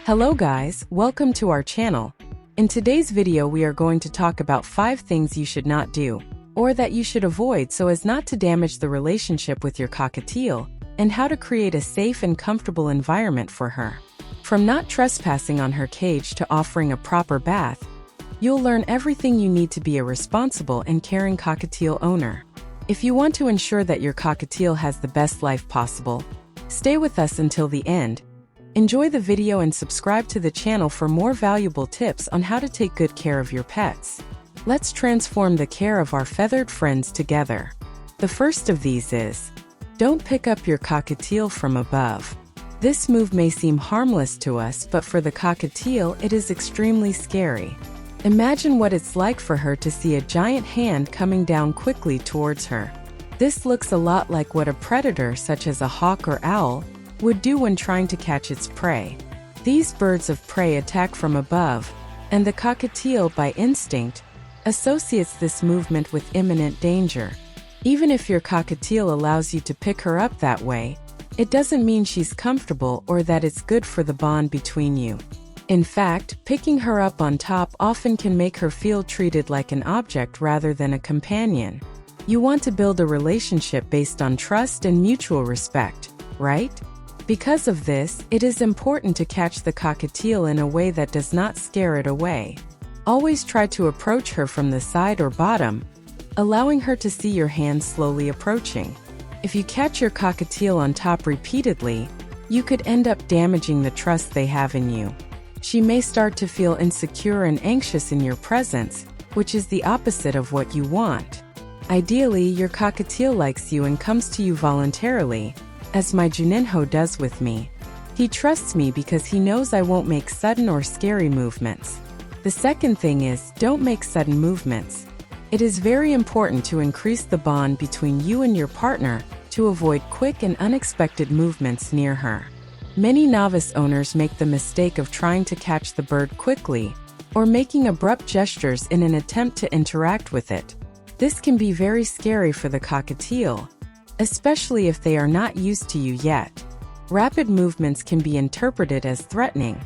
Hello guys, welcome to our channel. In today's video we are going to talk about 5 things you should not do, or that you should avoid so as not to damage the relationship with your cockatiel, and how to create a safe and comfortable environment for her. From not trespassing on her cage to offering a proper bath, you'll learn everything you need to be a responsible and caring cockatiel owner. If you want to ensure that your cockatiel has the best life possible, stay with us until the end. Enjoy the video and subscribe to the channel for more valuable tips on how to take good care of your pets. Let's transform the care of our feathered friends together. The first of these is, don't pick up your cockatiel from above. This move may seem harmless to us, but for the cockatiel it is extremely scary. Imagine what it's like for her to see a giant hand coming down quickly towards her. This looks a lot like what a predator such as a hawk or owl would do when trying to catch its prey. These birds of prey attack from above, and the cockatiel, by instinct, associates this movement with imminent danger. Even if your cockatiel allows you to pick her up that way, it doesn't mean she's comfortable or that it's good for the bond between you. In fact, picking her up on top often can make her feel treated like an object rather than a companion. You want to build a relationship based on trust and mutual respect, right? Because of this, it is important to catch the cockatiel in a way that does not scare it away. Always try to approach her from the side or bottom, allowing her to see your hand slowly approaching. If you catch your cockatiel on top repeatedly, you could end up damaging the trust they have in you. She may start to feel insecure and anxious in your presence, which is the opposite of what you want. Ideally, your cockatiel likes you and comes to you voluntarily, as my Juninho does with me. He trusts me because he knows I won't make sudden or scary movements. The second thing is, don't make sudden movements. It is very important to increase the bond between you and your partner to avoid quick and unexpected movements near her. Many novice owners make the mistake of trying to catch the bird quickly, or making abrupt gestures in an attempt to interact with it. This can be very scary for the cockatiel, especially if they are not used to you yet. Rapid movements can be interpreted as threatening,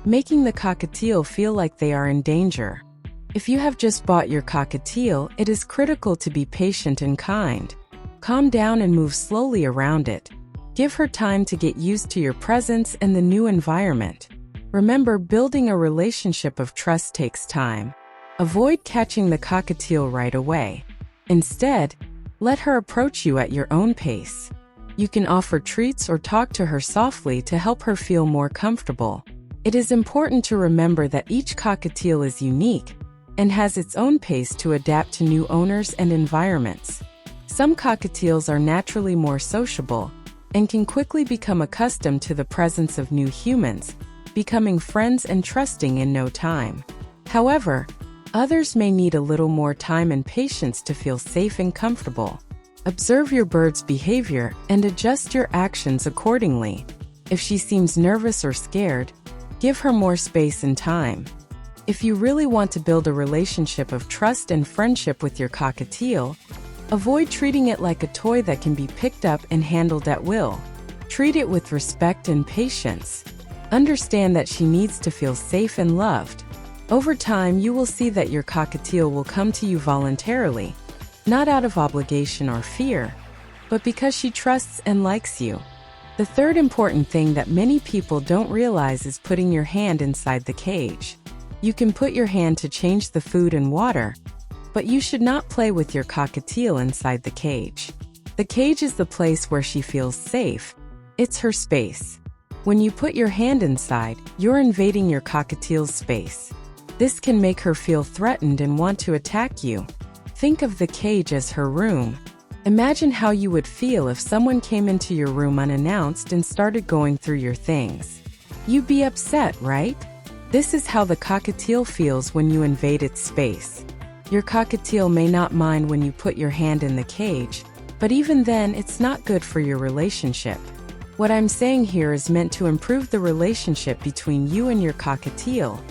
making the cockatiel feel like they are in danger. If you have just bought your cockatiel, it is critical to be patient and kind. Calm down and move slowly around it. Give her time to get used to your presence and the new environment. Remember, building a relationship of trust takes time. Avoid catching the cockatiel right away. Instead, let her approach you at your own pace. You can offer treats or talk to her softly to help her feel more comfortable. It is important to remember that each cockatiel is unique and has its own pace to adapt to new owners and environments. Some cockatiels are naturally more sociable and can quickly become accustomed to the presence of new humans, becoming friends and trusting in no time. However, others may need a little more time and patience to feel safe and comfortable. Observe your bird's behavior and adjust your actions accordingly. If she seems nervous or scared, give her more space and time. If you really want to build a relationship of trust and friendship with your cockatiel, avoid treating it like a toy that can be picked up and handled at will. Treat it with respect and patience. Understand that she needs to feel safe and loved. Over time, you will see that your cockatiel will come to you voluntarily, not out of obligation or fear, but because she trusts and likes you. The third important thing that many people don't realize is putting your hand inside the cage. You can put your hand to change the food and water, but you should not play with your cockatiel inside the cage. The cage is the place where she feels safe. It's her space. When you put your hand inside, you're invading your cockatiel's space. This can make her feel threatened and want to attack you. Think of the cage as her room. Imagine how you would feel if someone came into your room unannounced and started going through your things. You'd be upset, right? This is how the cockatiel feels when you invade its space. Your cockatiel may not mind when you put your hand in the cage, but even then, it's not good for your relationship. What I'm saying here is meant to improve the relationship between you and your cockatiel,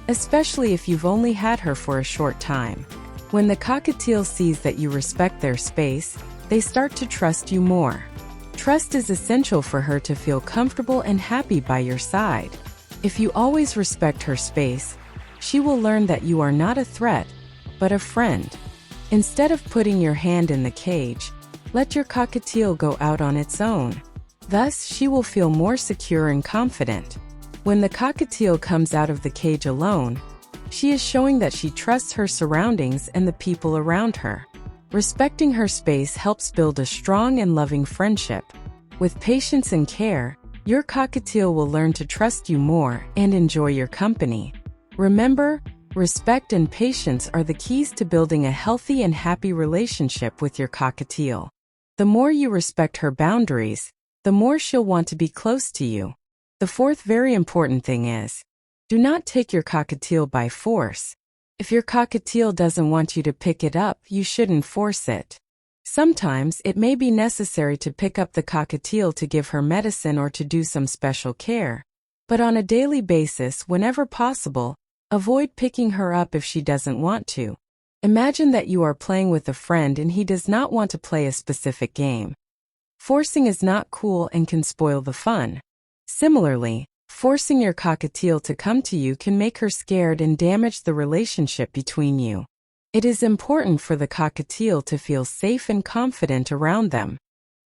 especially if you've only had her for a short time. When the cockatiel sees that you respect their space, they start to trust you more. Trust is essential for her to feel comfortable and happy by your side. If you always respect her space, she will learn that you are not a threat, but a friend. Instead of putting your hand in the cage, let your cockatiel go out on its own. Thus, she will feel more secure and confident. When the cockatiel comes out of the cage alone, she is showing that she trusts her surroundings and the people around her. Respecting her space helps build a strong and loving friendship. With patience and care, your cockatiel will learn to trust you more and enjoy your company. Remember, respect and patience are the keys to building a healthy and happy relationship with your cockatiel. The more you respect her boundaries, the more she'll want to be close to you. The fourth very important thing is, do not take your cockatiel by force. If your cockatiel doesn't want you to pick it up, you shouldn't force it. Sometimes it may be necessary to pick up the cockatiel to give her medicine or to do some special care. But on a daily basis, whenever possible, avoid picking her up if she doesn't want to. Imagine that you are playing with a friend and he does not want to play a specific game. Forcing is not cool and can spoil the fun. Similarly, forcing your cockatiel to come to you can make her scared and damage the relationship between you. It is important for the cockatiel to feel safe and confident around them.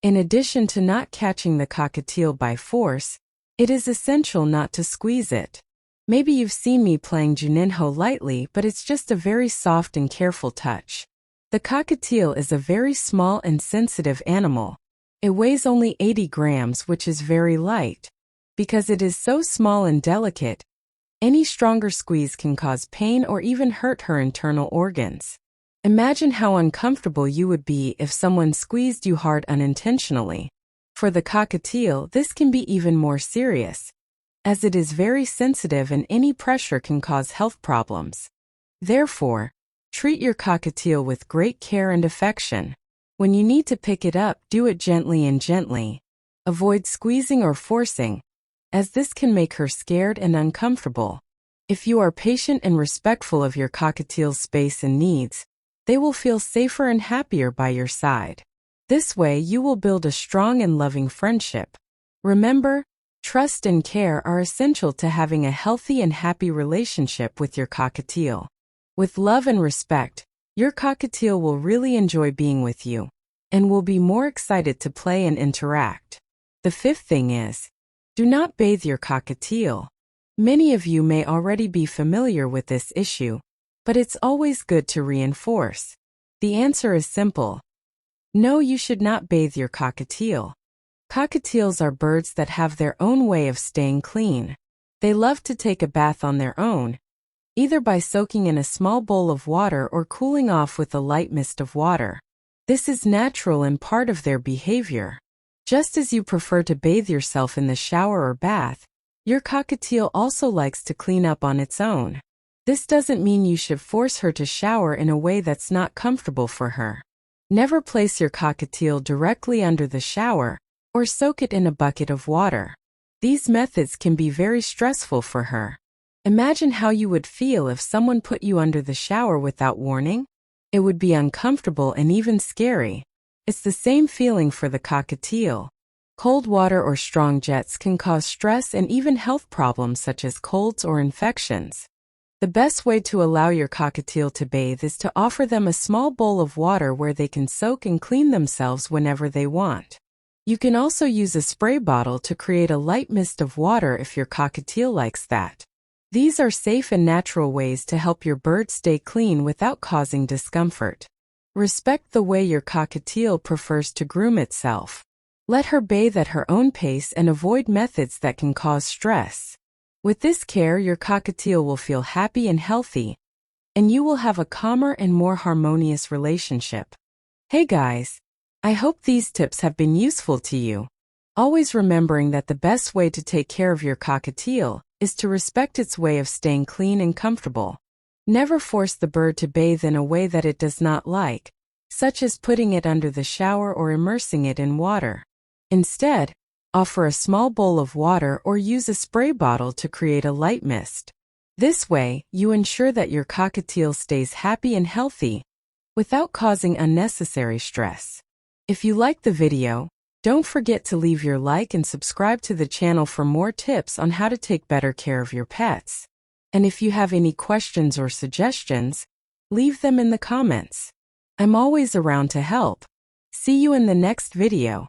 In addition to not catching the cockatiel by force, it is essential not to squeeze it. Maybe you've seen me playing Juninho lightly, but it's just a very soft and careful touch. The cockatiel is a very small and sensitive animal. It weighs only 80 grams, which is very light. Because it is so small and delicate, any stronger squeeze can cause pain or even hurt her internal organs. Imagine how uncomfortable you would be if someone squeezed you hard unintentionally. For the cockatiel, this can be even more serious, as it is very sensitive and any pressure can cause health problems. Therefore, treat your cockatiel with great care and affection. When you need to pick it up, do it gently and gently. Avoid squeezing or forcing, as this can make her scared and uncomfortable. If you are patient and respectful of your cockatiel's space and needs, they will feel safer and happier by your side. This way, you will build a strong and loving friendship. Remember, trust and care are essential to having a healthy and happy relationship with your cockatiel. With love and respect, your cockatiel will really enjoy being with you and will be more excited to play and interact. The fifth thing is, do not bathe your cockatiel. Many of you may already be familiar with this issue, but it's always good to reinforce. The answer is simple. No, you should not bathe your cockatiel. Cockatiels are birds that have their own way of staying clean. They love to take a bath on their own, either by soaking in a small bowl of water or cooling off with a light mist of water. This is natural and part of their behavior. Just as you prefer to bathe yourself in the shower or bath, your cockatiel also likes to clean up on its own. This doesn't mean you should force her to shower in a way that's not comfortable for her. Never place your cockatiel directly under the shower or soak it in a bucket of water. These methods can be very stressful for her. Imagine how you would feel if someone put you under the shower without warning. It would be uncomfortable and even scary. It's the same feeling for the cockatiel. Cold water or strong jets can cause stress and even health problems such as colds or infections. The best way to allow your cockatiel to bathe is to offer them a small bowl of water where they can soak and clean themselves whenever they want. You can also use a spray bottle to create a light mist of water if your cockatiel likes that. These are safe and natural ways to help your bird stay clean without causing discomfort. Respect the way your cockatiel prefers to groom itself. Let her bathe at her own pace and avoid methods that can cause stress. With this care, your cockatiel will feel happy and healthy, and you will have a calmer and more harmonious relationship. Hey guys, I hope these tips have been useful to you. Always remembering that the best way to take care of your cockatiel is to respect its way of staying clean and comfortable. Never force the bird to bathe in a way that it does not like, such as putting it under the shower or immersing it in water. Instead, offer a small bowl of water or use a spray bottle to create a light mist. This way, you ensure that your cockatiel stays happy and healthy without causing unnecessary stress. If you liked the video, Don't forget to leave your like and subscribe to the channel for more tips on how to take better care of your pets. And if you have any questions or suggestions, leave them in the comments. I'm always around to help. See you in the next video.